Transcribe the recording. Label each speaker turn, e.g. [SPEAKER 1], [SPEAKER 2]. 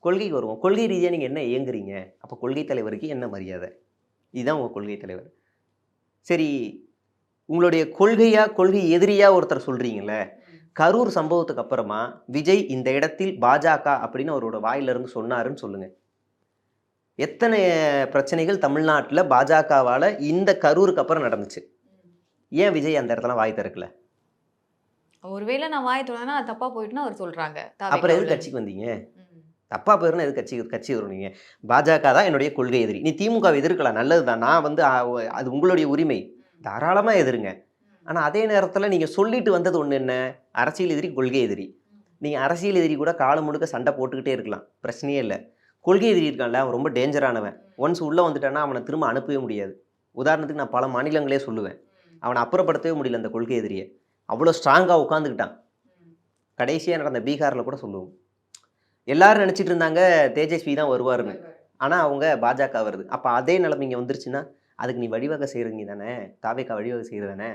[SPEAKER 1] கொள்கைக்கு வருவோம். கொள்கை ரீதியா நீங்க என்ன இயங்குறீங்க? அப்ப கொள்கை தலைவருக்கு என்ன மரியாதை? இதுதான் உங்க கொள்கை தலைவர். சரி, உங்களுடைய கொள்கை எதிரியா ஒருத்தர் சொல்றீங்கல்ல, கரூர் சம்பவத்துக்கு அப்புறமா விஜய் இந்த இடத்தில் பாஜக அப்படின்னு அவரோட வாயிலிருந்து சொன்னாருன்னு சொல்லுங்க. எத்தனை பிரச்சனைகள் தமிழ்நாட்டுல பாஜகவால இந்த கரூருக்கு அப்புறம் நடந்துச்சு? ஏன் விஜய் அந்த இடத்துல வாய் திறக்கல?
[SPEAKER 2] ஒருவேளை நான் வாய தொறந்தேன்னா அது தப்பா போயிட்டுன்னு அவர் சொல்றாங்க.
[SPEAKER 1] அப்புறம் எதுக்கு கட்சிக்கு வந்தீங்க? தப்பா போயிருந்தா எதுக்கு கட்சி வருவீங்க? பாஜக தான் என்னுடைய கொள்கை எதிரி. நீ திமுகவை எதிர்க்கலாம், நல்லதுதான். நான் வந்து அது உங்களுடைய உரிமை. தாராளமா எதிருங்க. ஆனா அதே நேரத்துல நீங்க சொல்லிட்டு வந்தது ஒண்ணு என்ன? அரசியல் எதிரி, கொள்கை எதிரி. நீங்க அரசியல் எதிரி கூட காலம் முழுக்க சண்டை போட்டுக்கிட்டே இருக்கலாம். பிரச்சனையே இல்ல. கொள்கை எதிரி இருக்கான்ல, அவன் ரொம்ப டேஞ்சரானவன். ஒன்ஸ் உள்ள வந்துட்டான்னா அவனை திரும்ப அனுப்பவே முடியாது. உதாரணத்துக்கு நான் பல மாநிலங்களே சொல்லுவேன். அவனை அப்புறப்படுத்தவே முடியல அந்த கொள்கை எதிரிய. அவ்வளோ ஸ்ட்ராங்கா உட்காந்துக்கிட்டான். கடைசியா நடந்த பீகார்ல கூட சொல்லுவோம். எல்லாரும் நினைச்சிட்டு இருந்தாங்க தேஜஸ்வி தான் வருவாருன்னு. ஆனா அவங்க பாஜக வருது. அப்ப அதே நிலைமை இங்க வந்துருச்சுன்னா அதுக்கு நீ வழிவகை செய்யறீங்க தானே, தாவேக்கா வழிவகை செய்யறது தானே.